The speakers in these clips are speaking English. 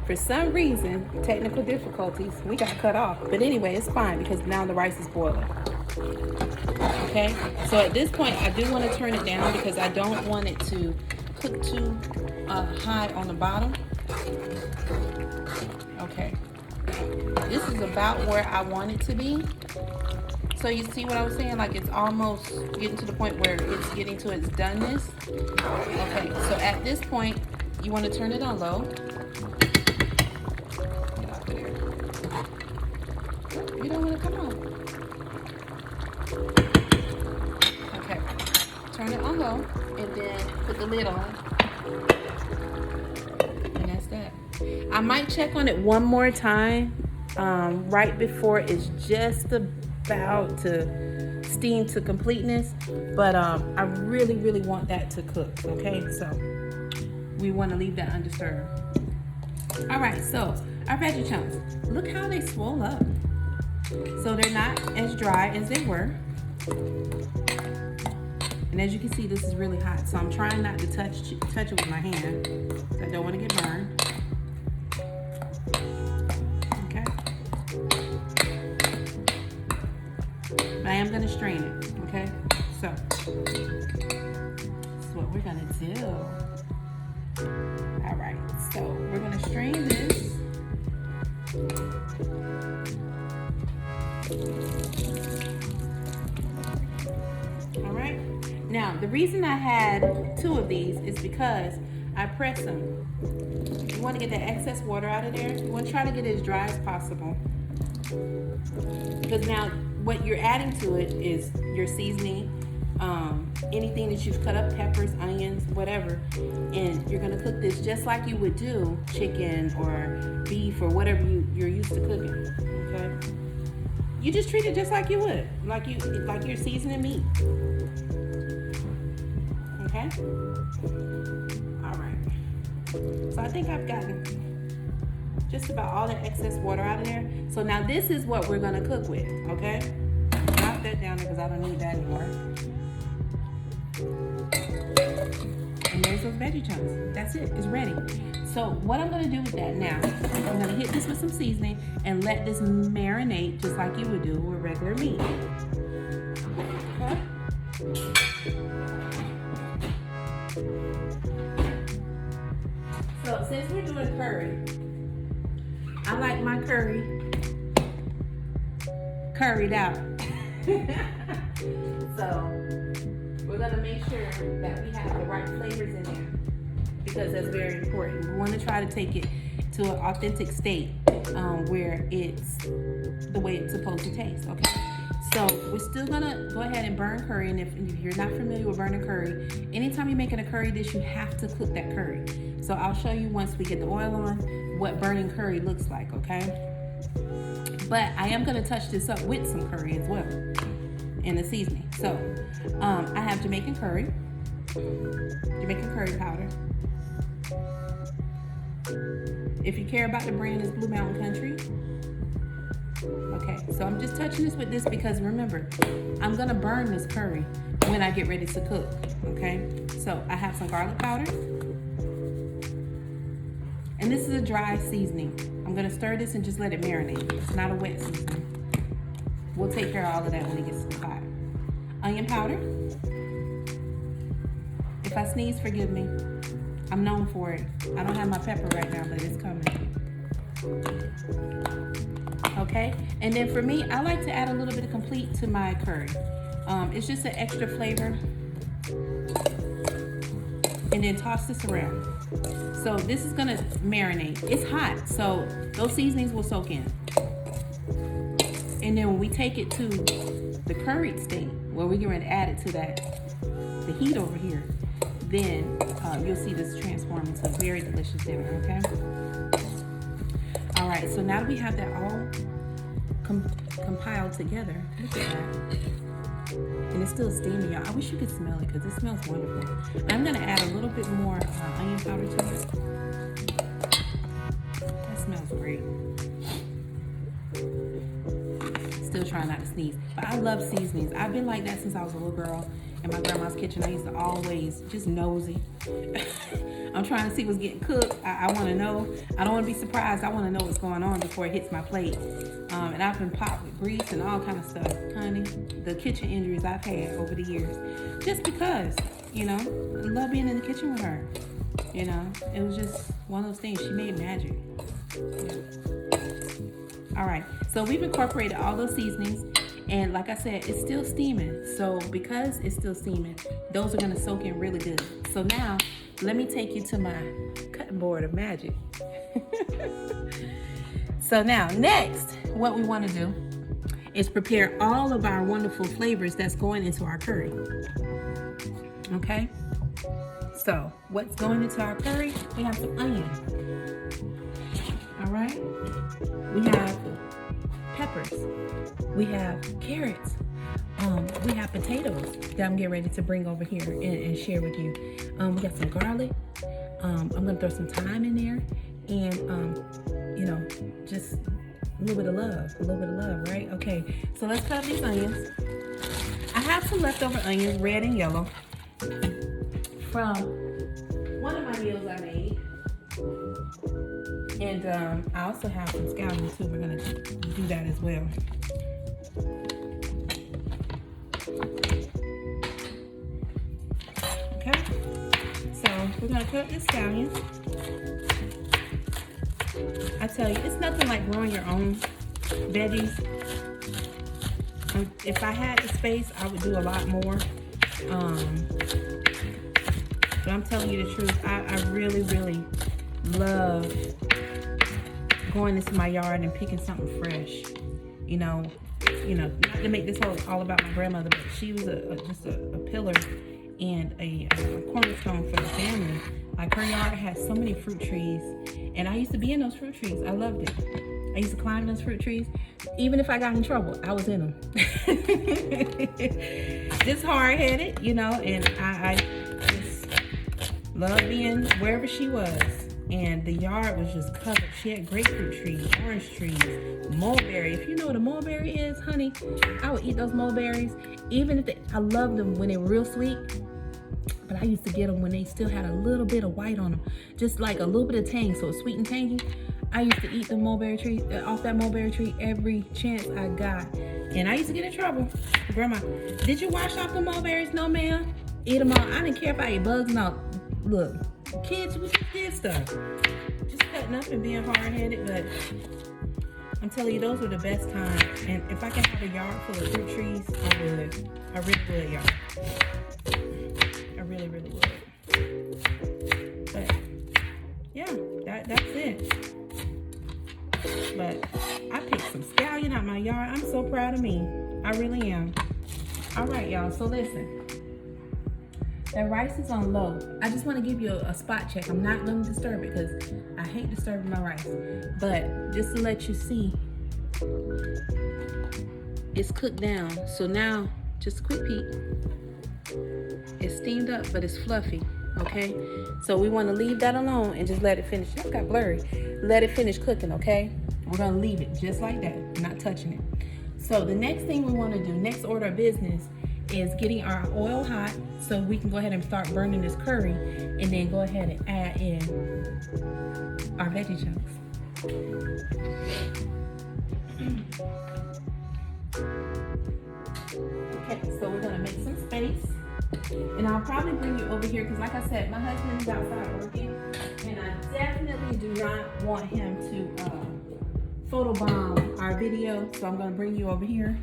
For some reason, technical difficulties, we got cut off. But anyway, it's fine because now the rice is boiling. Okay, so at this point, I do want to turn it down because I don't want it to cook too high on the bottom. Okay, this is about where I want it to be. So you see what I was saying? Like it's almost getting to the point where it's getting to its doneness. Okay, so at this point, you want to turn it on low. Get off of there. You don't want to come on. Okay, turn it on low and then put the lid on. And that's that. I might check on it one more time right before it's just about to steam to completeness, but I really want that to cook. Okay, so we want to leave that undisturbed. All right, so our veggie chunks, look how they swell up. So they're not as dry as they were, and as you can see, this is really hot, so I'm trying not to touch it with my hand. I don't want to get burned. I am going to strain it, okay? So, that's what we're going to do. All right, so we're going to strain this. All right, now the reason I had 2 of these is because I press them. You want to get the excess water out of there. You want to try to get it as dry as possible. Because now what you're adding to it is your seasoning, anything that you've cut up, peppers, onions, whatever, and you're gonna cook this just like you would do chicken or beef or whatever you're used to cooking. Okay, you just treat it just like you would, like you're seasoning meat. Okay, all right. So I think I've gotten just about all the excess water out of there. So now this is what we're gonna cook with, okay? Drop that down there because I don't need that anymore. And there's those veggie chunks. That's it, it's ready. So what I'm gonna do with that now, I'm gonna hit this with some seasoning and let this marinate just like you would do with regular meat. Okay? So since we're doing curry, I like my curry curried out. So we're gonna make sure that we have the right flavors in there because that's very important. We want to try to take it to an authentic state where it's the way it's supposed to taste. Okay, so we're still gonna go ahead and burn curry, and if you're not familiar with burning curry, anytime you're making a curry dish, you have to cook that curry. So I'll show you once we get the oil on what burning curry looks like, okay? But I am gonna touch this up with some curry as well in the seasoning. So I have Jamaican curry powder. If you care about the brand, it's Blue Mountain Country. Okay, so I'm just touching this with this because remember, I'm gonna burn this curry when I get ready to cook, okay? So I have some garlic powder. And this is a dry seasoning. I'm gonna stir this and just let it marinate. It's not a wet seasoning. We'll take care of all of that when it gets to the pot. Onion powder. If I sneeze, forgive me. I'm known for it. I don't have my pepper right now, but it's coming. Okay, and then for me, I like to add a little bit of complete to my curry. It's just an extra flavor. And then toss this around. So this is gonna marinate. It's hot, so those seasonings will soak in. And then when we take it to the curried state, where we get ready to add it to the heat over here, then you'll see this transform into a very delicious dinner, okay? All right, so now that we have that all compiled together, look at that. And it's still steamy, y'all. I wish you could smell it because it smells wonderful. I'm gonna add a little bit more onion powder to it. That smells great. Still trying not to sneeze, but I love seasonings. I've been like that since I was a little girl in my grandma's kitchen. I used to always just nosy. I'm trying to see what's getting cooked. I want to know. I don't want to be surprised. I want to know what's going on before it hits my plate. And I've been popped with grease and all kind of stuff, honey. The kitchen injuries I've had over the years, just because, you know, I love being in the kitchen with her. You know, it was just one of those things. She made magic. Yeah. All right, so we've incorporated all those seasonings, and like I said, it's still steaming. So because it's still steaming, those are gonna soak in really good. So now, let me take you to my cutting board of magic. So now, next, what we want to do is prepare all of our wonderful flavors that's going into our curry. Okay? So, what's going into our curry? We have some onion. All right? We have peppers. We have carrots. We have potatoes that I'm getting ready to bring over here and share with you. We got some garlic. I'm gonna throw some thyme in there, and you know, just a little bit of love, right? Okay, so let's cut these onions. I have some leftover onions, red and yellow, from one of my meals I made, and I also have some scallions too. We're gonna do that as well. Okay, so we're gonna cut the scallions. I tell you, it's nothing like growing your own veggies. If I had the space, I would do a lot more. But I'm telling you the truth, I really, really love going into my yard and picking something fresh. You know, not to make this all about my grandmother, but she was just a pillar and a cornerstone for the family. Like, her yard had so many fruit trees, and I used to be in those fruit trees. I loved it. I used to climb those fruit trees. Even if I got in trouble, I was in them. Just hard-headed, you know, and I just loved being wherever she was. And the yard was just covered. She had grapefruit trees, orange trees, mulberry. If you know what a mulberry is, honey, I would eat those mulberries. Even if I loved them when they were real sweet. But I used to get them when they still had a little bit of white on them. Just like a little bit of tang, so it's sweet and tangy. I used to eat the mulberry tree, off that mulberry tree every chance I got. And I used to get in trouble. Grandma, did you wash off the mulberries? No, ma'am. Eat them all. I didn't care if I ate bugs and all. Look, kids, we just did stuff. Just cutting up and being hard-headed, but I'm telling you, those were the best times. And if I could have a yard full of fruit trees, I would. I really would, y'all. I really, really would. But yeah, that's it. But I picked some scallion out my yard. I'm so proud of me. I really am. All right, y'all. So listen. That rice is on low. I just want to give you a spot check. I'm not going to disturb it because I hate disturbing my rice. But just to let you see, it's cooked down. So now, just a quick peek. It's steamed up, but it's fluffy. Okay? So we want to leave that alone and just let it finish. That got blurry. Let it finish cooking, okay? We're going to leave it just like that. Not touching it. So the next thing we want to do, next order of business, is getting our oil hot so we can go ahead and start burning this curry, and then go ahead and add in our veggie chunks. Okay, so we're gonna make some space, and I'll probably bring you over here because, like I said, my husband is outside working, and I definitely do not want him to photobomb our video, so I'm gonna bring you over here.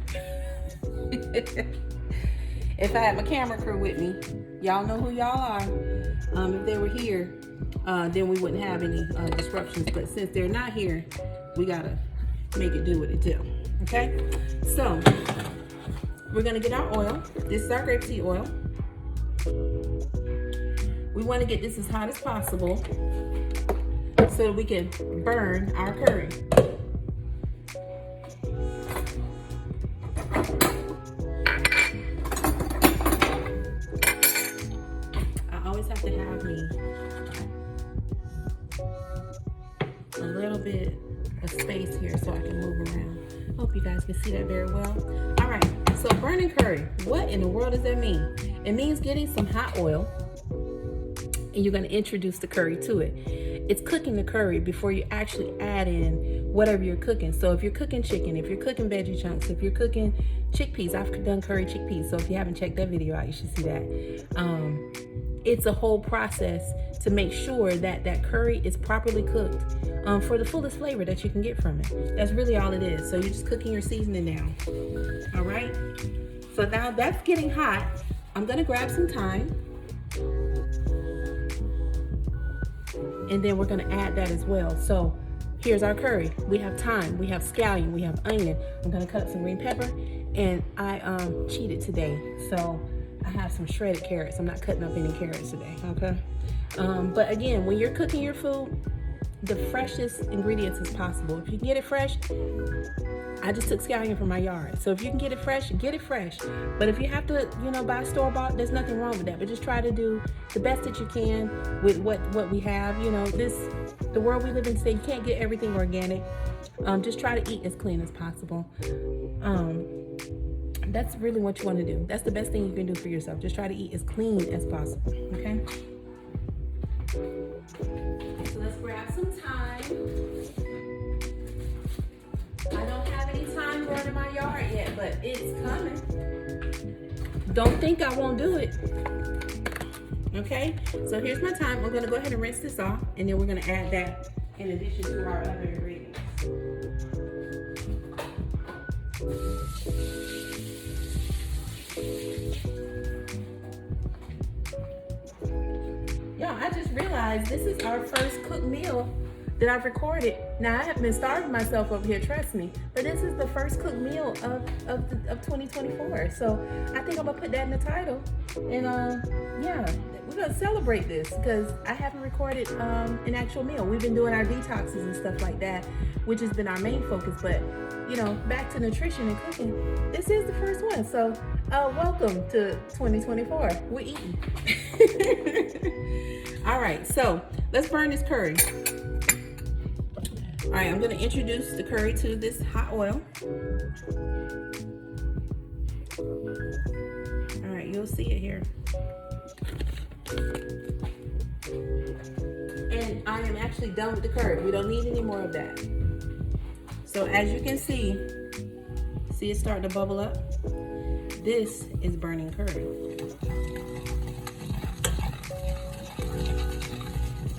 If I had my camera crew with me, y'all know who y'all are. If they were here, then we wouldn't have any disruptions. But since they're not here, we gotta make it do what it do. Okay? So, we're gonna get our oil. This is our grapeseed oil. We wanna get this as hot as possible so that we can burn our curry. Have to have me a little bit of space here so I can move around. Hope you guys can see that very well. All right, so burning curry, what in the world does that mean? It means getting some hot oil and you're going to introduce the curry to it. It's cooking the curry before you actually add in whatever you're cooking. So if you're cooking chicken, if you're cooking veggie chunks, if you're cooking chickpeas, I've done curry chickpeas. So if you haven't checked that video out, you should see that. It's a whole process to make sure that that curry is properly cooked for the fullest flavor that you can get from it. That's really all it is. So you're just cooking your seasoning down. All right. So now that's getting hot. I'm going to grab some thyme. And then we're going to add that as well. So here's our curry. We have thyme, we have scallion, we have onion. I'm going to cut up some green pepper. And I cheated today. So I have some shredded carrots. I'm not cutting up any carrots today, okay? But again, when you're cooking your food, the freshest ingredients as possible. If you can get it fresh, I just took scallion from my yard. So if you can get it fresh, get it fresh. But if you have to, buy store-bought, there's nothing wrong with that. But just try to do the best that you can with what we have. The world we live in today, you can't get everything organic. Just try to eat as clean as possible. That's really what you want to do. That's the best thing you can do for yourself. Just try to eat as clean as possible, okay? So let's grab some thyme. I don't have any thyme growing in my yard yet, but it's coming. Don't think I won't do it. Okay, so here's my thyme. We're gonna go ahead and rinse this off, and then we're gonna add that in addition to our other ingredients. I just realized this is our first cooked meal that I've recorded. Now, I have been starving myself over here, trust me, but this is the first cooked meal of 2024. So I think I'm gonna put that in the title. And yeah, we're gonna celebrate this because I haven't recorded an actual meal. We've been doing our detoxes and stuff like that, which has been our main focus. But back to nutrition and cooking, this is the first one. So welcome to 2024. We're eating. All right, so let's burn this curry. All right, I'm gonna introduce the curry to this hot oil. All right, you'll see it here. And I am actually done with the curry. We don't need any more of that. So as you can see it starting to bubble up? This is burning curry.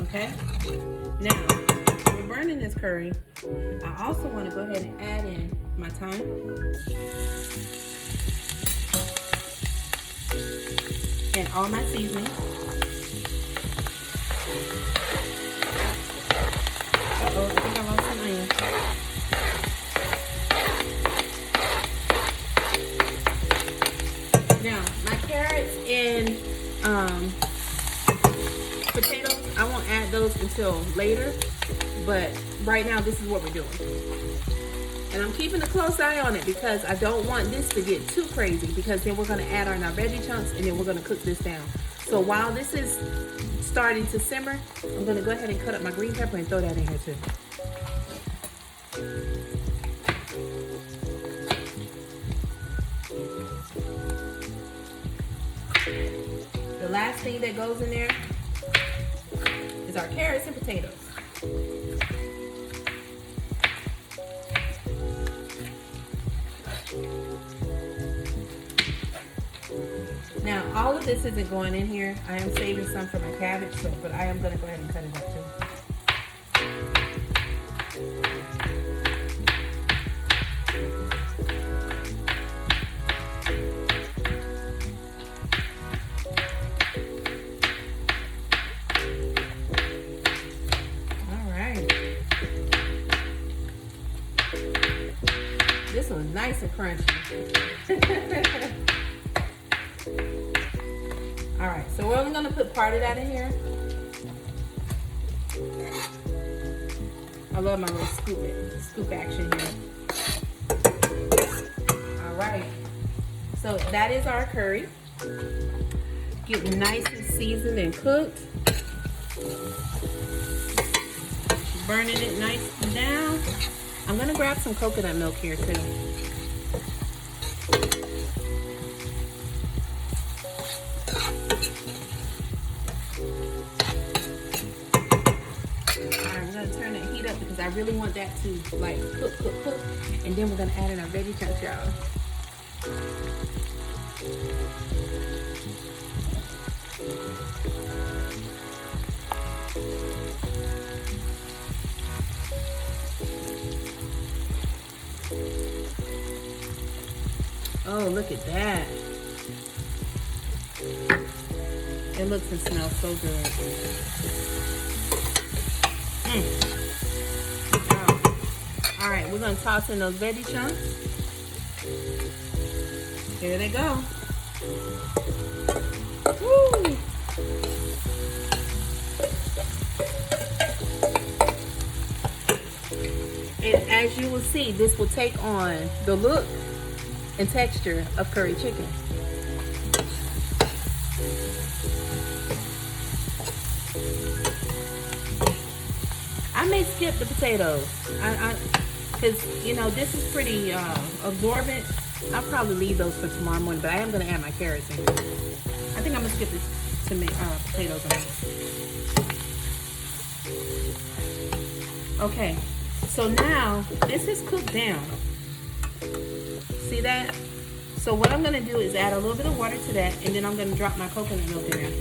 Okay? Now, we're burning this curry. I also want to go ahead and add in my thyme. And all my seasoning. Uh-oh, I think I lost some onion. Now, my carrots and potatoes, I won't add those until later, but right now this is what we're doing. And I'm keeping a close eye on it because I don't want this to get too crazy, because then we're going to add our veggie chunks and then we're going to cook this down. So while this is starting to simmer, I'm going to go ahead and cut up my green pepper and throw that in here too. The last thing that goes in there is our carrots and potatoes. Now, all of this isn't going in here. I am saving some for my cabbage, but I am going to go ahead and cut it up too. All right. This one's nice and crunchy. All right, so we're only gonna put part of that in here. I love my little scoop action here. All right, so that is our curry. Getting nice and seasoned and cooked. Burning it nice and down. I'm gonna grab some coconut milk here too. gonna turn that heat up because I really want that to like cook. And then we're gonna add in our veggie chunks, y'all. Oh, look at that. It looks and smells so good. Oh. All right, we're gonna toss in those veggie chunks. Here they go. Woo! And as you will see, this will take on the look and texture of curry chicken. I may skip the potatoes, because you know this is pretty absorbent. I'll probably leave those for tomorrow morning, but I am gonna add my carrots in. I think I'm gonna skip the potatoes on. Okay, so now this is cooked down. See that? So what I'm gonna do is add a little bit of water to that, and then I'm gonna drop my coconut milk in there.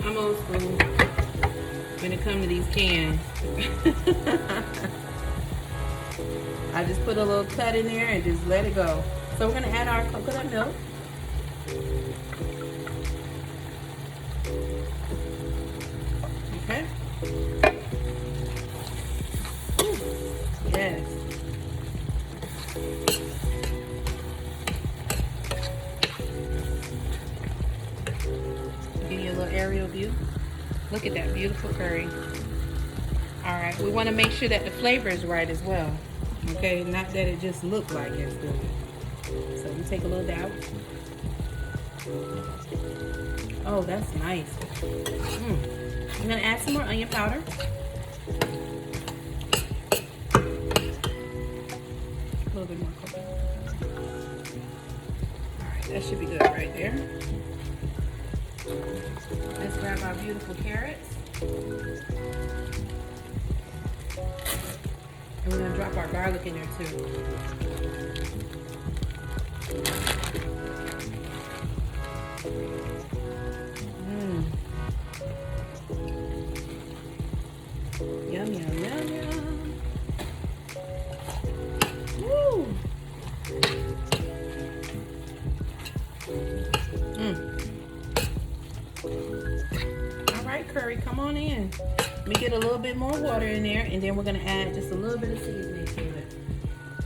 I'm old school when it comes to these cans. I just put a little cut in there and just let it go. So we're gonna add our coconut milk. Okay. Ooh, yes. Give you a little aerial view. Look at that beautiful curry. All right, we want to make sure that the flavor is right as well. Okay, not that it just looked like it's good. So we take a little dab. Oh, that's nice. I'm gonna add some more onion powder. A little bit more coconut. All right, that should be good right there. Let's grab our beautiful carrots. And we're gonna drop our garlic in there too. Yum, yum, yum, yum. Woo! All right, curry, come on in. Let me get a little bit more water in there, and then we're gonna add just a little bit of seasoning to it.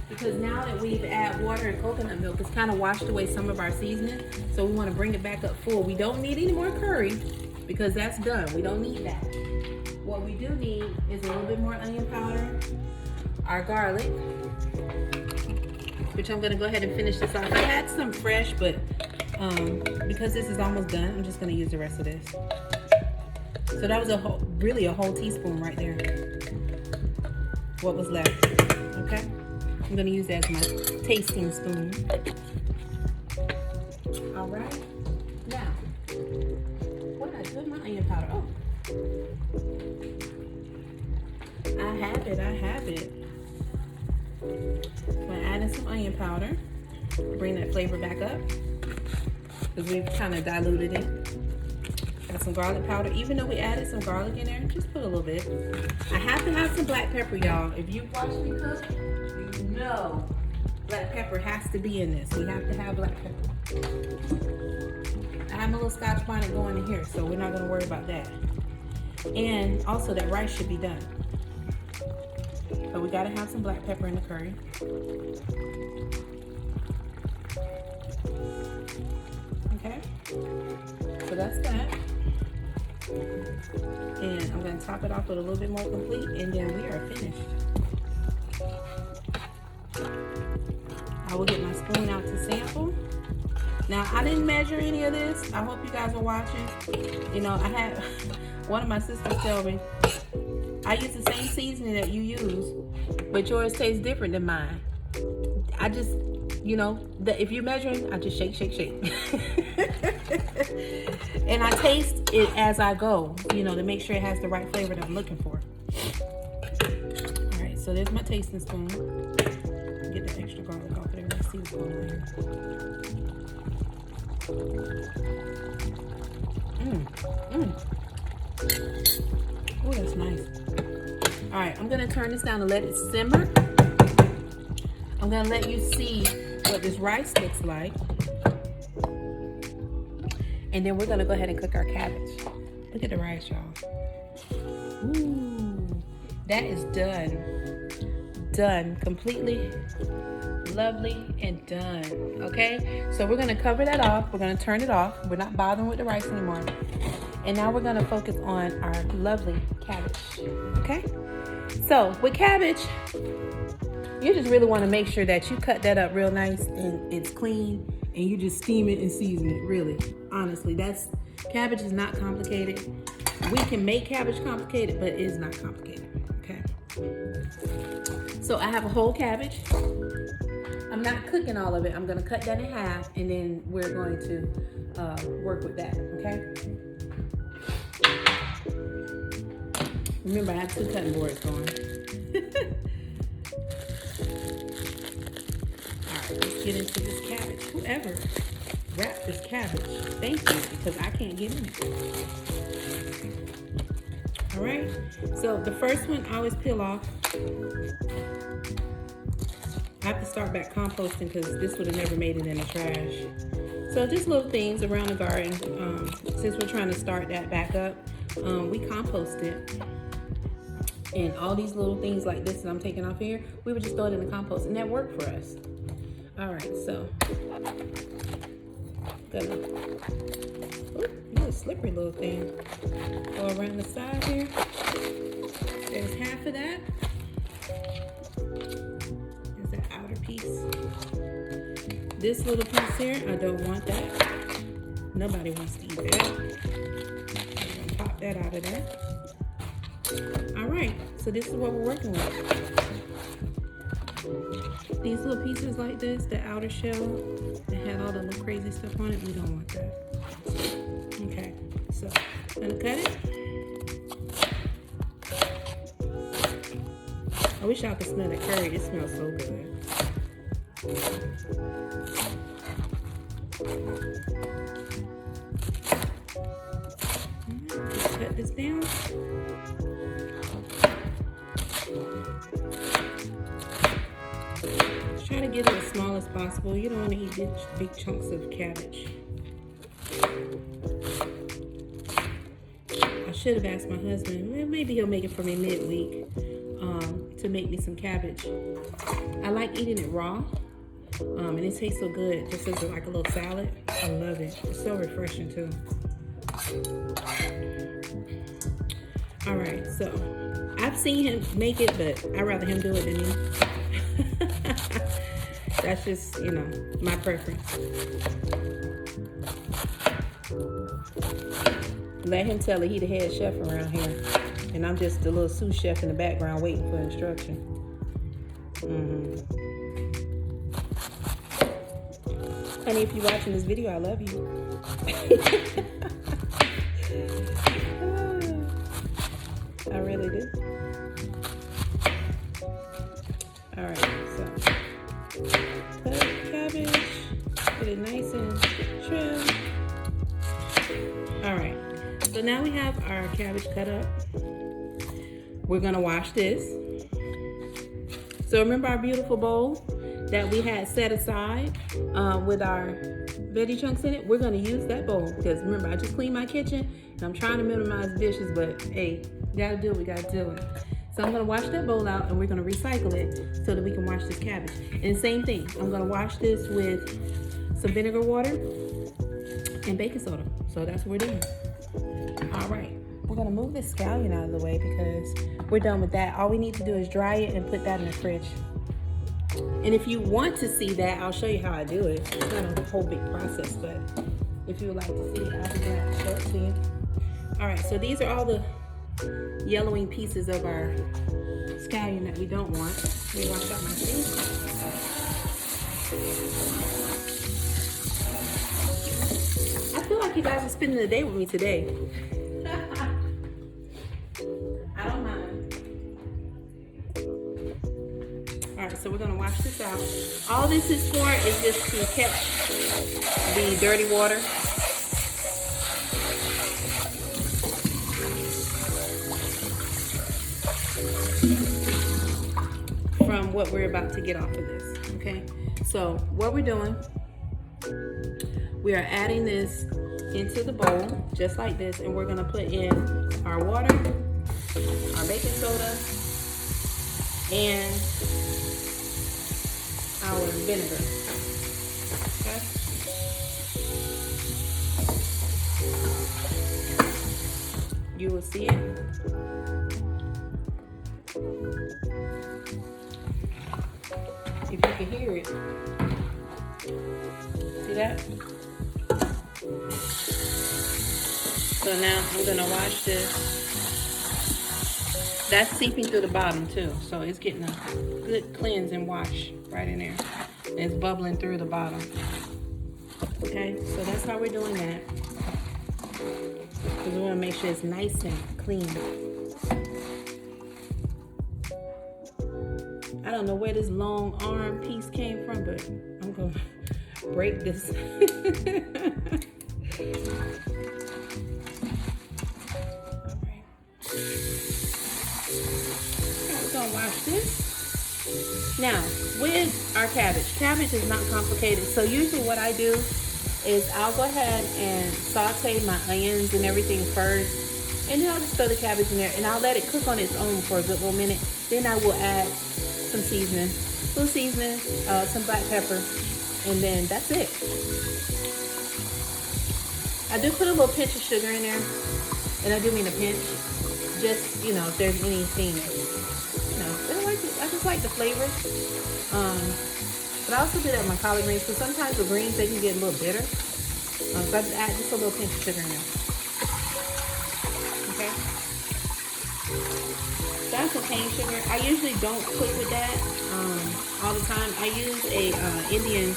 Because now that we've added water and coconut milk, it's kind of washed away some of our seasoning. So we want to bring it back up full. We don't need any more curry because that's done. We don't need that. What we do need is a little bit more onion powder, our garlic, which I'm gonna go ahead and finish this off. I had some fresh, but because this is almost done, I'm just gonna use the rest of this. So that was really a whole teaspoon right there. What was left, okay? I'm gonna use that as my tasting spoon. All right, now, what did I do with my onion powder? Oh, I have it. I'm gonna add in some onion powder, bring that flavor back up, because we've kind of diluted it. Add some garlic powder. Even though we added some garlic in there, just put a little bit. I have to have some black pepper, y'all. If you watch me cook, you know black pepper has to be in this. We have to have black pepper. I have a little Scotch bonnet going in here, so we're not gonna worry about that. And also that rice should be done. But we gotta have some black pepper in the curry. Okay, so that's that. And I'm gonna top it off with a little bit more complete, and then we are finished. I will get my spoon out to sample. Now, I didn't measure any of this. I hope you guys are watching. You know, I had one of my sisters tell me, I use the same seasoning that you use, but yours tastes different than mine. I just, you know, if you're measuring, I just shake, shake, shake. And I taste it as I go, you know, to make sure it has the right flavor that I'm looking for. All right, so there's my tasting spoon. Get the extra garlic off of there. Let's see what's going on here. Oh, that's nice. All right, I'm gonna turn this down and let it simmer. I'm gonna let you see what this rice looks like. And then we're gonna go ahead and cook our cabbage. Look at the rice, y'all. Ooh, that is done. Done, completely lovely and done, okay? So we're gonna cover that off. We're gonna turn it off. We're not bothering with the rice anymore. And now we're gonna focus on our lovely cabbage, okay? So with cabbage, you just really wanna make sure that you cut that up real nice and it's clean, and you just steam it and season it, really. Honestly, cabbage is not complicated. We can make cabbage complicated, but it is not complicated, okay? So I have a whole cabbage. I'm not cooking all of it. I'm gonna cut that in half, and then we're going to work with that, okay? Remember, I have 2 cutting boards going. All right, let's get into this cabbage. Whoever wrapped this cabbage, thank you, because I can't get in it. All right, so the first one I always peel off. I have to start back composting because this would have never made it in the trash. So just little things around the garden. Since we're trying to start that back up, we compost it. And all these little things like this that I'm taking off here, we would just throw it in the compost, and that worked for us. All right, so gonna, you're a slippery little thing. Go around the side here. There's half of that. There's that outer piece. This little piece here, I don't want that. Nobody wants to eat that. I'm gonna pop that out of there. All right, so this is what we're working with. These little pieces like this, the outer shell that had all the little crazy stuff on it, we don't want that. Okay, so I'm gonna cut it. I wish y'all could smell the curry. It smells so good. Just cut this down. Try to get it as small as possible. You don't want to eat big chunks of cabbage. I should have asked my husband, well, maybe he'll make it for me midweek to make me some cabbage. I like eating it raw, and it tastes so good, just as like a little salad. I love it. It's so refreshing too. All right, so I've seen him make it, but I'd rather him do it than me. That's just, you know, my preference. Let him tell it he the head chef around here. And I'm just a little sous chef in the background waiting for instruction. Honey, if you're watching this video, I love you. I really do. All right, so cut cabbage, get it nice and trim. All right, so now we have our cabbage cut up. We're gonna wash this. So remember our beautiful bowl that we had set aside with our veggie chunks in it? We're gonna use that bowl because remember, I just cleaned my kitchen and I'm trying to minimize dishes, but hey, we gotta do it, we gotta do it. So I'm gonna wash that bowl out and we're gonna recycle it so that we can wash this cabbage. And same thing, I'm gonna wash this with some vinegar water and baking soda. So that's what we're doing. All right, we're gonna move this scallion out of the way because we're done with that. All we need to do is dry it and put that in the fridge. And if you want to see that, I'll show you how I do it. It's not a whole big process, but if you would like to see it, I'll be glad to show it to you. All right, so these are all the yellowing pieces of our scallion that we don't want. Let me wash out my sink. I feel like you guys are spending the day with me today. I don't mind. All right, so we're gonna wash this out. All this is for is just to catch the dirty water. From what we're about to get off of this, okay? So what we're doing, we are adding this into the bowl, just like this, and we're gonna put in our water, our baking soda, and our vinegar, okay? You will see it. If you can hear it. See that? So now I'm gonna wash this. That's seeping through the bottom too. So it's getting a good cleanse and wash right in there. And it's bubbling through the bottom. Okay, so that's how we're doing that. Because we wanna make sure it's nice and clean. I don't know where this long arm piece came from, but I'm gonna break this. Alright. We're gonna wash this. Now, with our cabbage is not complicated. So usually what I do is I'll go ahead and saute my onions and everything first. And then I'll just throw the cabbage in there and I'll let it cook on its own for a good little minute. Then I will add some seasoning, some black pepper, and then that's it. I do put a little pinch of sugar in there, and I do mean a pinch, just, you know, if there's anything, you know, I just like the flavors. But I also do that with my collard greens, because sometimes the greens, they can get a little bitter. So I just add just a little pinch of sugar in there. Okay? That's some cane sugar. I usually don't cook with that all the time. I use a Indian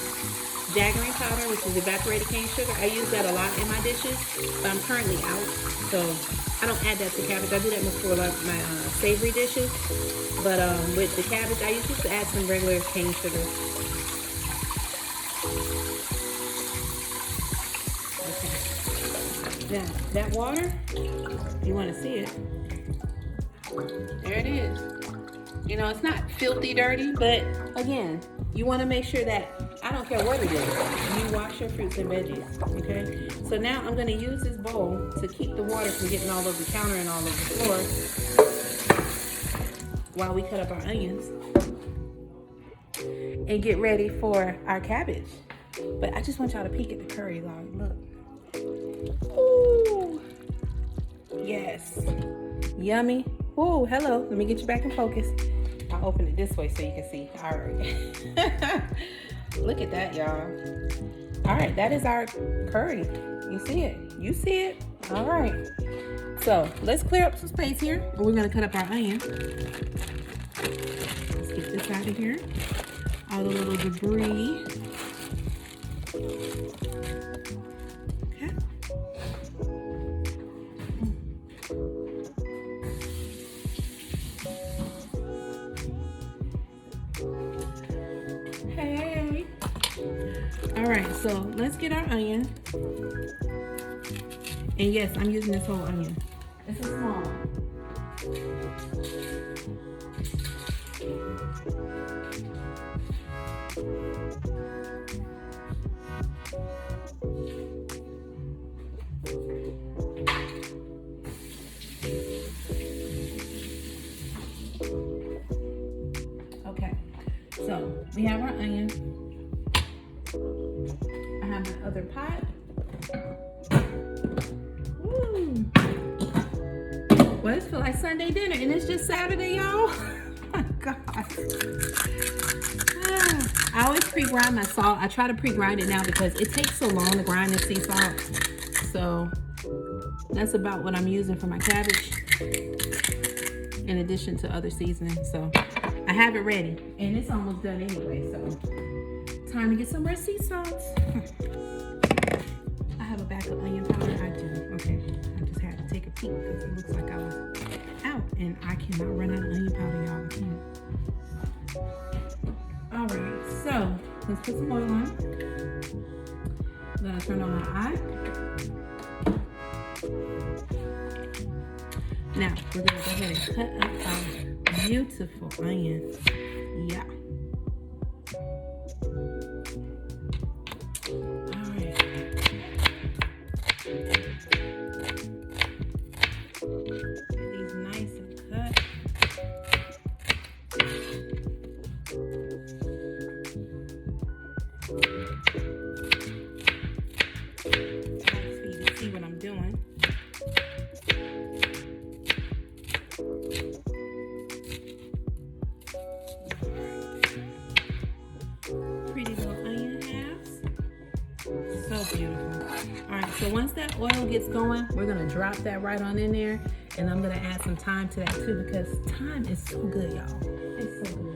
jaggery powder, which is evaporated cane sugar. I use that a lot in my dishes, but I'm currently out, so I don't add that to cabbage. I do that more for like my savory dishes, but with the cabbage, I usually just add some regular cane sugar. Okay. Now, that water, you want to see it. There it is. You know, it's not filthy dirty, but again, you want to make sure that, I don't care what it is, you wash your fruits and veggies, okay? So now I'm going to use this bowl to keep the water from getting all over the counter and all over the floor while we cut up our onions and get ready for our cabbage. But I just want y'all to peek at the curry log. Look. Ooh. Yes. Yummy. Ooh, hello. Let me get you back in focus. I'll open it this way so you can see. All right. Look at that, y'all. All right, that is our curry. You see it? You see it? All right. So let's clear up some space here. We're gonna cut up our onion. Let's get this out of here. All the little debris. Okay. Hey. All right, so let's get our onion. And yes, I'm using this whole onion. This is small. we have our onion. I have my other pot. Woo. Well, this feels like Sunday dinner, and it's just Saturday, y'all. Oh my God. I always pre-grind my salt. I try to pre-grind it now because it takes so long to grind the sea salt. So that's about what I'm using for my cabbage, in addition to other seasonings. So I have it ready, and it's almost done anyway. So time to get some more sea salt. I have a bag of onion powder. I do. Okay, I just had to take a peek because it looks like I was out, and I cannot run out of onion powder, y'all. I can't. All right, so let's put some oil on. I'm gonna turn on my eye. Now we're gonna go ahead and cut up our beautiful onions. Yeah. All right. Get these nice and cut. See what I'm doing. Pretty little onion halves. So beautiful. All right, so once that oil gets going, we're gonna drop that right on in there, and I'm gonna add some thyme to that too, because thyme is so good, y'all. It's so good.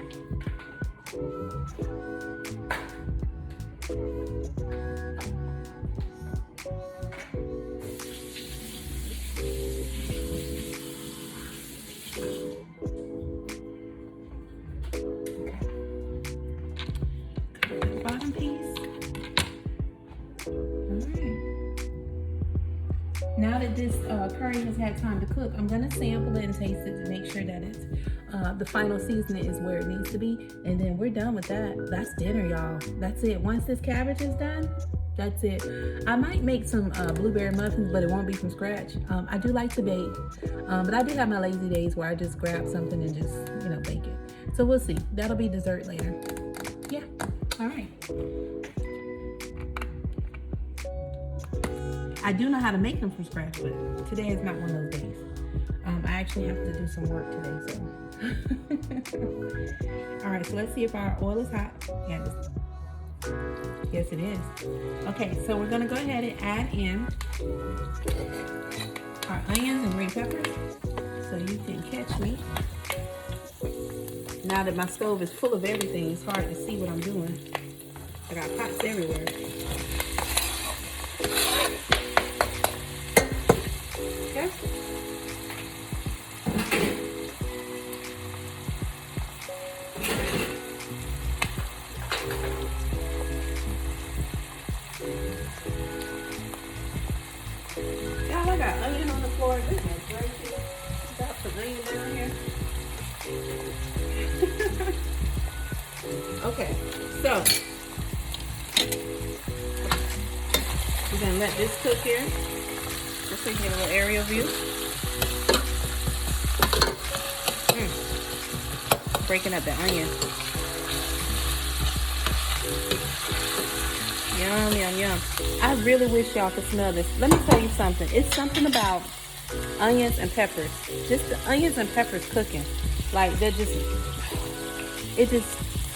Bottom piece. All right. Now that this curry has had time to cook, I'm gonna sample it and taste it to make sure that it's the final seasoning is where it needs to be, and then we're done with that. That's dinner, y'all. That's it. Once this cabbage is done, that's it. I might make some blueberry muffins, but it won't be from scratch. I do like to bake, but I do have my lazy days where I just grab something and just, bake it. So we'll see. That'll be dessert later. Yeah. All right. I do know how to make them from scratch, but today is not one of those days. I actually have to do some work today, so. All right, so let's see if our oil is hot. Yes, it is. Okay, so we're gonna go ahead and add in our onions and green peppers. So you can catch me. Now that my stove is full of everything, it's hard to see what I'm doing. I got pots everywhere. Okay. Y'all, I got onion on the floor. This is crazy. Got some onion down here. Okay, so we're gonna let this cook here, just so you get a little aerial view. Breaking up the onion. Yum, yum, yum. I really wish y'all could smell this. Let me tell you something. It's something about onions and peppers. Just the onions and peppers cooking. Like, they're just, it just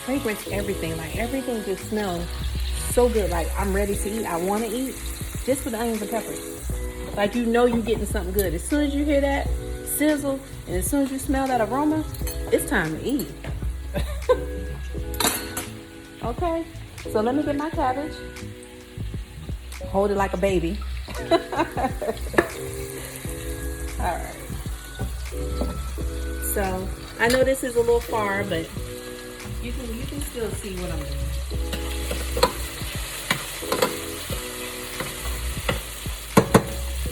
fragrance everything. Like, everything just smells so good. Like, I'm ready to eat. I want to eat just with the onions and peppers. Like, you're getting something good. As soon as you hear that sizzle, and as soon as you smell that aroma, it's time to eat. Okay, so let me get my cabbage. Hold it like a baby. All right. So I know this is a little far, but you can still see what I'm doing.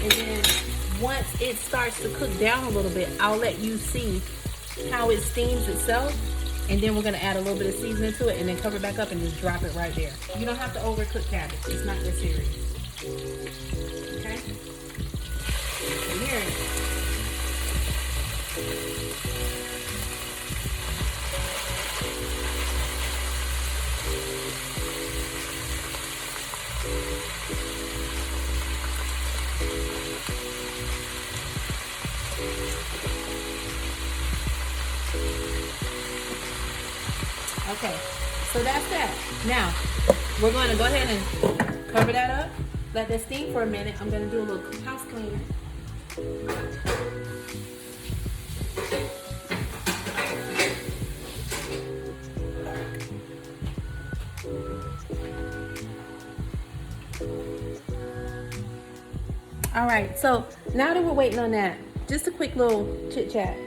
And then once it starts to cook down a little bit, I'll let you see how it steams itself. And then we're gonna add a little bit of seasoning to it and then cover it back up and just drop it right there. You don't have to overcook cabbage. It's not that serious. Okay? And here, Okay, so that's that. Now, we're going to go ahead and cover that up. Let that steam for a minute. I'm going to do a little house cleaning. All right, so now that we're waiting on that, just a quick little chit chat.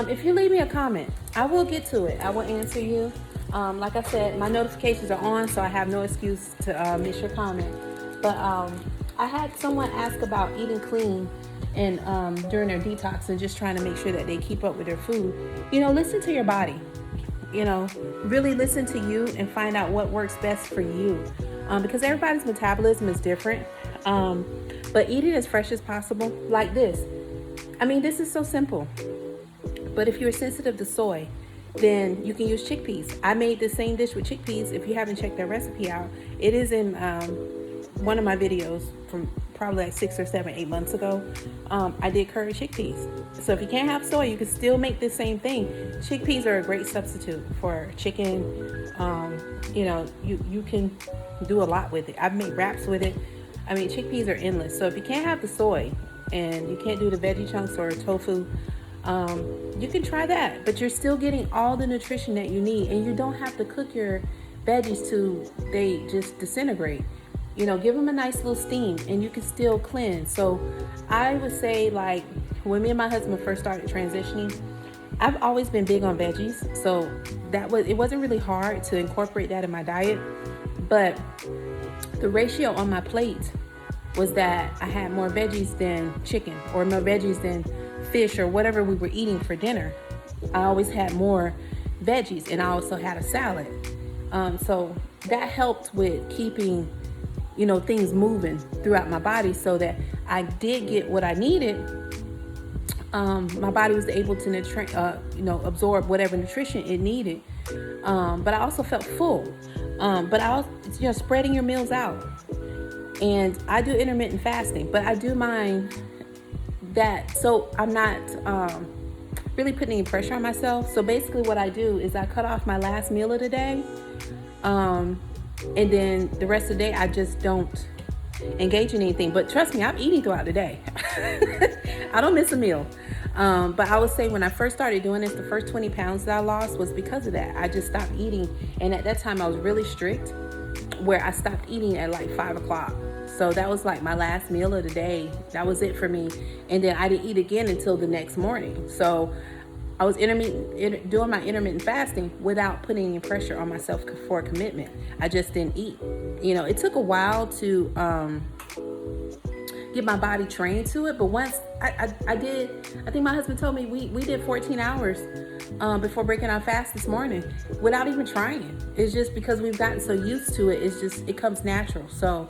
If you leave me a comment, I will get to it. I will answer you. Like I said, my notifications are on, so I have no excuse to miss your comment. But I had someone ask about eating clean and during their detox and just trying to make sure that they keep up with their food. You know, listen to your body. You know, really listen to you and find out what works best for you. Because everybody's metabolism is different. But eating as fresh as possible, like this. I mean, this is so simple. But if you're sensitive to soy, then you can use chickpeas. I made the same dish with chickpeas. If you haven't checked that recipe out, it is in one of my videos from probably like 6 or 7, 8 months ago. I did curry chickpeas. So if you can't have soy, you can still make the same thing. Chickpeas are a great substitute for chicken. You know, you can do a lot with it. I've made wraps with it. I mean, chickpeas are endless. So if you can't have the soy and you can't do the veggie chunks or tofu, you can try that. But you're still getting all the nutrition that you need, and you don't have to cook your veggies till they just disintegrate. You know, give them a nice little steam and you can still cleanse. So I would say, like, when me and my husband first started transitioning, I've always been big on veggies. So it wasn't really hard to incorporate that in my diet. But the ratio on my plate was that I had more veggies than chicken or more veggies than fish or whatever we were eating for dinner. I always had more veggies, and I also had a salad. So that helped with keeping, you know, things moving throughout my body so that I did get what I needed. My body was able to, absorb whatever nutrition it needed. But I also felt full. But I was, spreading your meals out. And I do intermittent fasting, but I do mind that. So I'm not really putting any pressure on myself. So basically what I do is I cut off my last meal of the day. And then the rest of the day, I just don't engage in anything. But trust me, I'm eating throughout the day. I don't miss a meal. But I would say when I first started doing this, the first 20 pounds that I lost was because of that. I just stopped eating. And at that time I was really strict, where I stopped eating at like 5 o'clock. So that was like my last meal of the day. That was it for me. And then I didn't eat again until the next morning. So I was doing my intermittent fasting without putting any pressure on myself for a commitment. I just didn't eat. You know, it took a while to get my body trained to it. But once I did, I think my husband told me we did 14 hours before breaking our fast this morning without even trying. It's just because we've gotten so used to it. It comes natural. So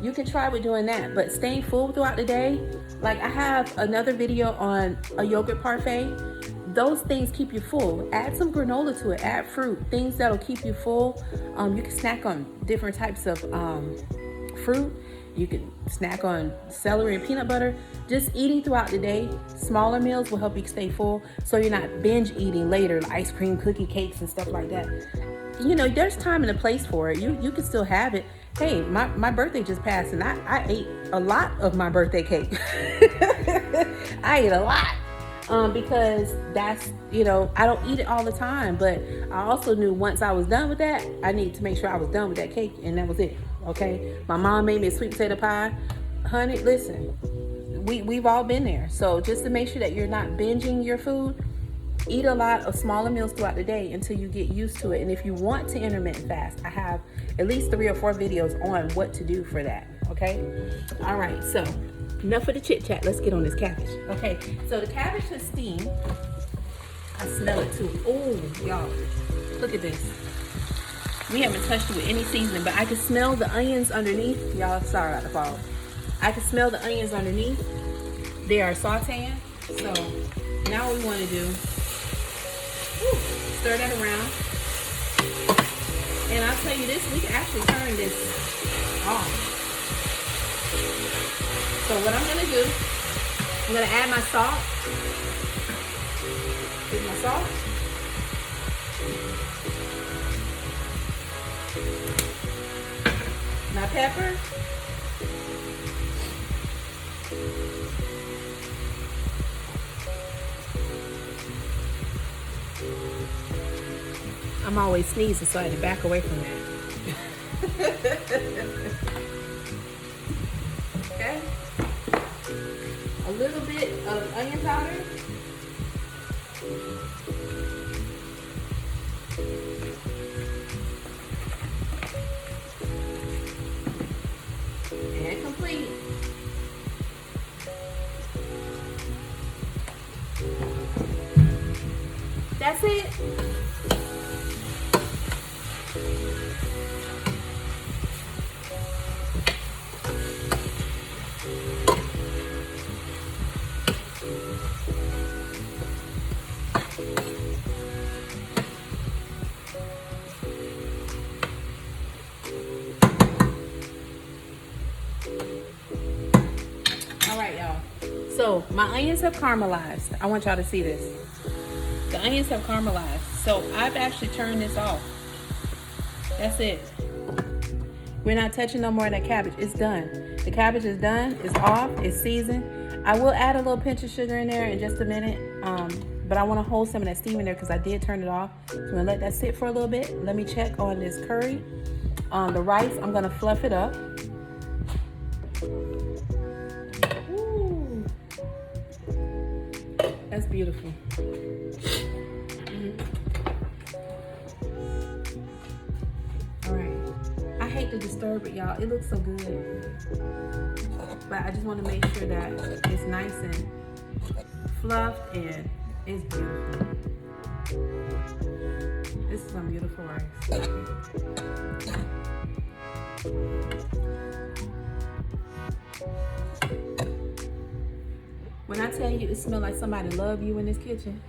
you can try with doing that, but staying full throughout the day. Like, I have another video on a yogurt parfait. Those things keep you full. Add some granola to it, add fruit, things that'll keep you full. You can snack on different types of fruit. You can snack on celery and peanut butter. Just eating throughout the day, smaller meals will help you stay full, so you're not binge eating later, like ice cream, cookie, cakes, and stuff like that. You know, there's time and a place for it. You can still have it. Hey, my birthday just passed, and I ate a lot of my birthday cake. I ate a lot. Because that's, I don't eat it all the time, but I also knew once I was done with that, I needed to make sure I was done with that cake, and that was it. Okay, my mom made me a sweet potato pie. Honey, listen, we've all been there. So just to make sure that you're not binging your food, eat a lot of smaller meals throughout the day until you get used to it. And if you want to intermittent fast, I have at least 3 or 4 videos on what to do for that. Okay, all right, so enough of the chit chat. Let's get on this cabbage. Okay, so the cabbage has steamed. I smell it too. Oh, y'all, look at this. We haven't touched it with any seasoning, but I can smell the onions underneath. Y'all, sorry about the fall. I can smell the onions underneath. They are sauteing. So now what we want to do, stir that around. And I'll tell you this, we can actually turn this off. So what I'm going to do, I'm going to add my salt. Get my salt. pepper. I'm always sneezing, so I had to back away from that. Okay. A little bit of onion powder. And complete. That's it. All right, y'all. So my onions have caramelized. I want y'all to see this. The onions have caramelized. So I've actually turned this off. That's it. We're not touching no more of that cabbage. It's done. The cabbage is done. It's off. It's seasoned. I will add a little pinch of sugar in there in just a minute. But I want to hold some of that steam in there because I did turn it off. So I'm going to let that sit for a little bit. Let me check on this curry. The rice, I'm going to fluff it up. Ooh. That's beautiful. All right. I hate to disturb it, y'all. It looks so good. But I just want to make sure that it's nice and fluffed and it's beautiful. This is some beautiful rice. When I tell you it smells like somebody love you in this kitchen.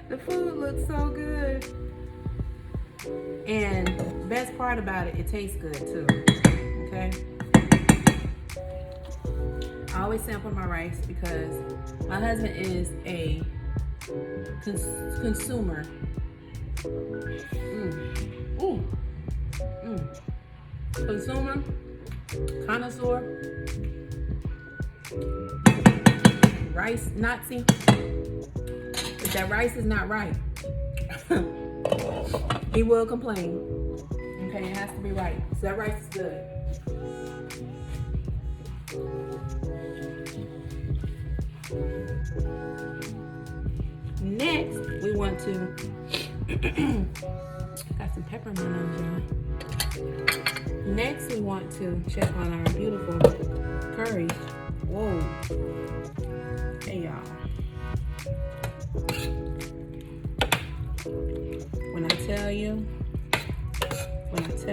The food looks so good. And best part about it, it tastes good too. Okay? I always sample my rice because my husband is a consumer. Consumer, connoisseur, rice Nazi. If that rice is not right, he will complain. Okay, it has to be right. So that rice is good. Next, we want to got some pepper in my nose, y'all. Next, we want to check on our beautiful curry. Whoa. Hey, y'all. When I tell you. All right, let's see.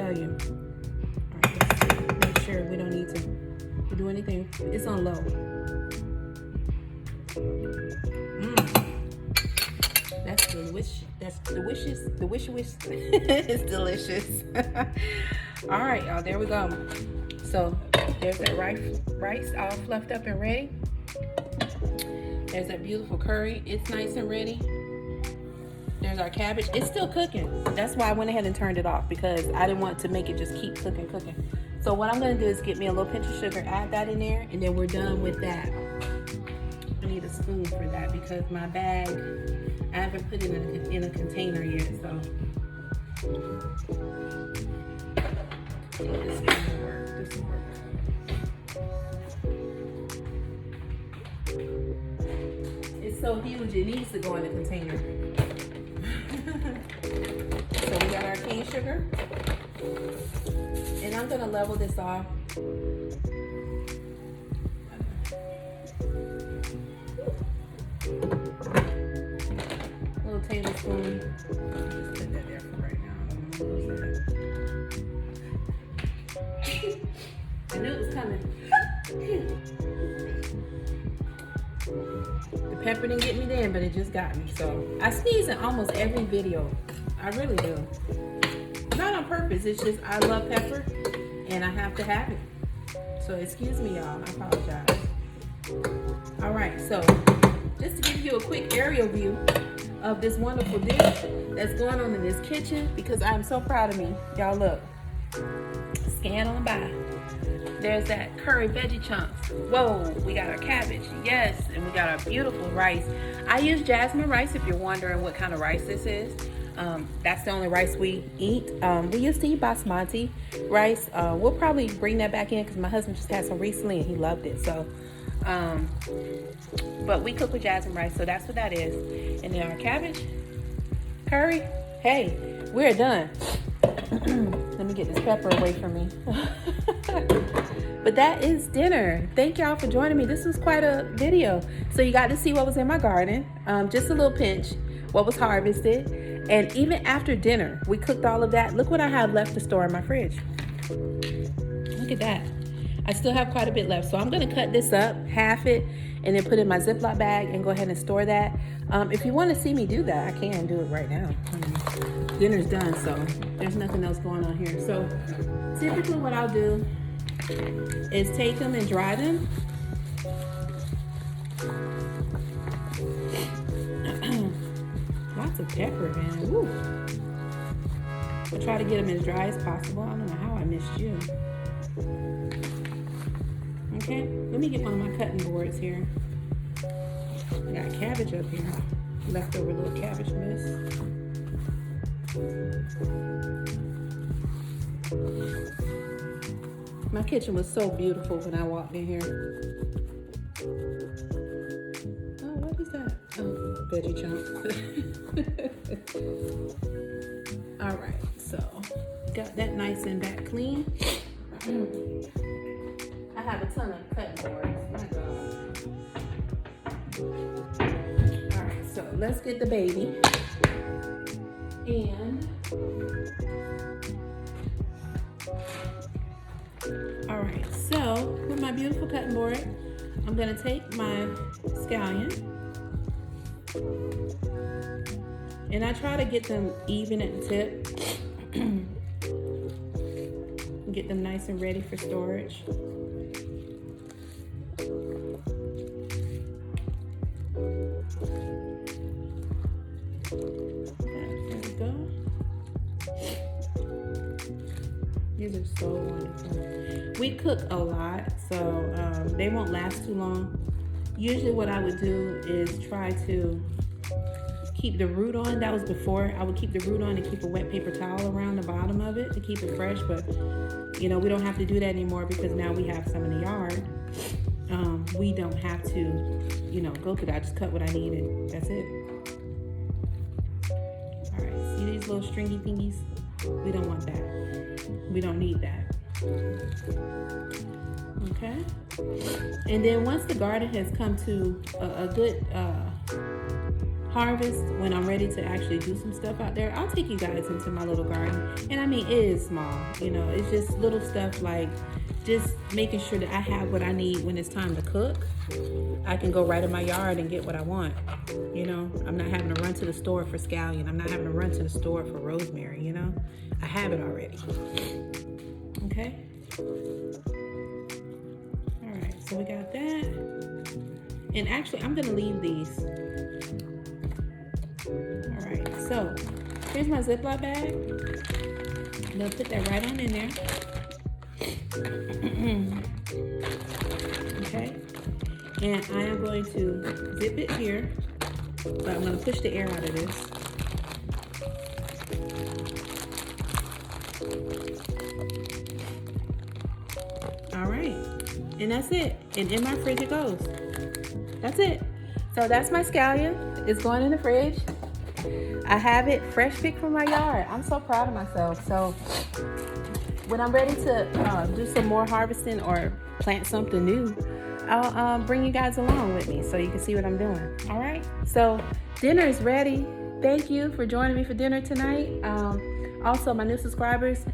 Make sure we don't need to do anything. It's on low. That's delicious. That's delicious. It's delicious. All right, y'all. There we go. So there's that rice all fluffed up and ready. There's that beautiful curry. It's nice and ready. There's our cabbage. It's still cooking. That's why I went ahead and turned it off because I didn't want to make it just keep cooking. So what I'm going to do is get me a little pinch of sugar, add that in there, and then we're done with that. I need a spoon for that because my bag, I haven't put it in a container yet, so. This will work. It's so huge, it needs to go in a container. So we got our cane sugar. And I'm gonna level this off. A little tablespoon. Just put that there for right now. I don't want to lose that. I knew it was coming. The pepper didn't get me then, but it just got me. So I sneeze in almost every video. I really do. Not on purpose. It's just I love pepper and I have to have it. So excuse me, y'all. I apologize. All right. So just to give you a quick aerial view of this wonderful dish that's going on in this kitchen because I'm so proud of me. Y'all look. Scan on by. There's that curry veggie chunks. Whoa, we got our cabbage. Yes, and we got our beautiful rice. I use jasmine rice if you're wondering what kind of rice this is. That's the only rice we eat. We used to eat basmati rice. We'll probably bring that back in because my husband just had some recently and he loved it. So, but we cook with jasmine rice, so that's what that is. And then our cabbage, curry. Hey, we're done. Let me get this pepper away from me. But that is dinner. Thank y'all for joining me. This was quite a video. So you got to see what was in my garden, just a little pinch, what was harvested. And even after dinner, we cooked all of that. Look what I have left to store in my fridge. Look at that. I still have quite a bit left. So I'm going to cut this up, half it, and then put it in my Ziploc bag and go ahead and store that. If you want to see me do that, I can do it right now. Dinner's done, so there's nothing else going on here. So typically what I'll do is take them and dry them. Lots of pepper, man. Woo. I try to get them as dry as possible. I don't know how I missed you. Okay, let me get one of my cutting boards here. I got cabbage up here. Leftover little cabbage mess. My kitchen was so beautiful when I walked in here. Oh, what is that? Oh, veggie chunk. All right, so got that nice and back clean. I have a ton of cutting boards. My God. All right, so let's get the baby. And all right, so with my beautiful cutting board, I'm gonna take my scallion, and I try to get them even at the tip. Get them nice and ready for storage. These are so wonderful. We cook a lot, so they won't last too long. Usually what I would do is try to keep the root on. That was before. I would keep the root on and keep a wet paper towel around the bottom of it to keep it fresh, but you know, we don't have to do that anymore because now we have some in the yard. We don't have to, you know, go through that. I just cut what I need and that's it. All right, see these little stringy thingies? We don't want that. We don't need that. Okay. And then once the garden has come to a good harvest, when I'm ready to actually do some stuff out there, I'll take you guys into my little garden. And I mean, it is small, you know, it's just little stuff like just making sure that I have what I need when it's time to cook. I can go right in my yard and get what I want. You know, I'm not having to run to the store for scallion. I'm not having to run to the store for rosemary, you know. I have it already. Okay. All right, so we got that. And actually, I'm gonna leave these. All right, so here's my Ziploc bag. I'm gonna put that right on in there. Okay, and I am going to zip it here, but I'm going to push the air out of this. All right, and that's it. And in my fridge it goes. That's it. So that's my scallion. It's going in the fridge. I have it fresh picked from my yard. I'm so proud of myself. So when I'm ready to do some more harvesting or plant something new, I'll bring you guys along with me so you can see what I'm doing. All right, so dinner is ready. Thank you for joining me for dinner tonight. Also, my new subscribers,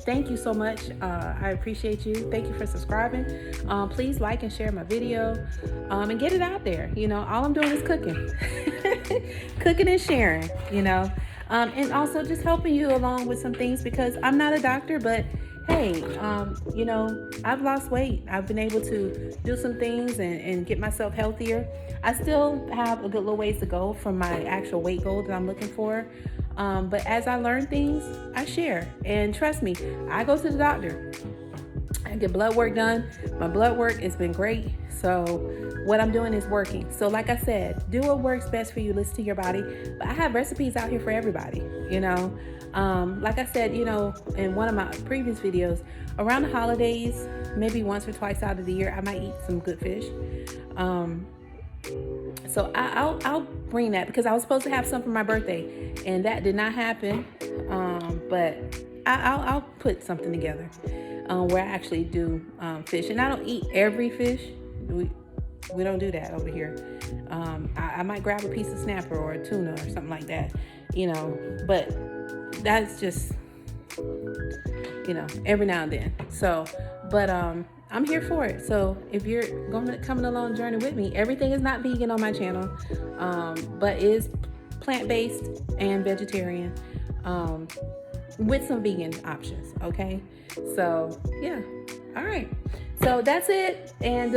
thank you so much. I appreciate you. Thank you for subscribing. Please like and share my video and get it out there. You know, all I'm doing is cooking. Cooking and sharing, you know. And also just helping you along with some things because I'm not a doctor, but hey, you know, I've lost weight. I've been able to do some things and get myself healthier. I still have a good little ways to go from my actual weight goal that I'm looking for. But as I learn things, I share. And trust me, I go to the doctor. I get blood work done. My blood work has been great. So what I'm doing is working. So like I said, do what works best for you. Listen to your body. But I have recipes out here for everybody, you know. Like I said, you know, in one of my previous videos, around the holidays, maybe once or twice out of the year, I might eat some good fish. So I'll bring that because I was supposed to have some for my birthday and that did not happen. But I'll put something together where I actually do fish. And I don't eat every fish. We don't do that over here. I might grab a piece of snapper or a tuna or something like that, you know, but that's just, you know, every now and then. So, but I'm here for it. So if you're coming along the journey with me, everything is not vegan on my channel, but is plant-based and vegetarian, with some vegan options. Okay. So yeah. All right. So that's it. And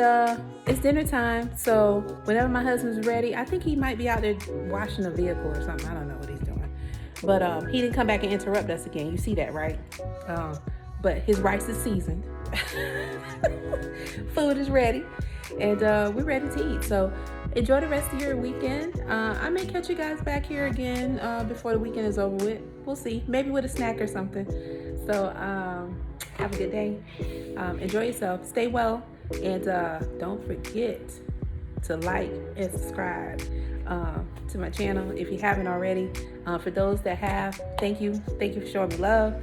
it's dinner time. So whenever my husband's ready, I think he might be out there washing a vehicle or something. I don't know what he's doing. But he didn't come back and interrupt us again. You see that, right? But his rice is seasoned. Food is ready. And we're ready to eat. So enjoy the rest of your weekend. I may catch you guys back here again before the weekend is over with. We'll see. Maybe with a snack or something. So have a good day. Enjoy yourself. Stay well. And don't forget to like and subscribe to my channel if you haven't already. For those that have, thank you. Thank you for showing me love.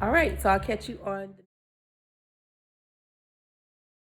All right. So I'll catch you on the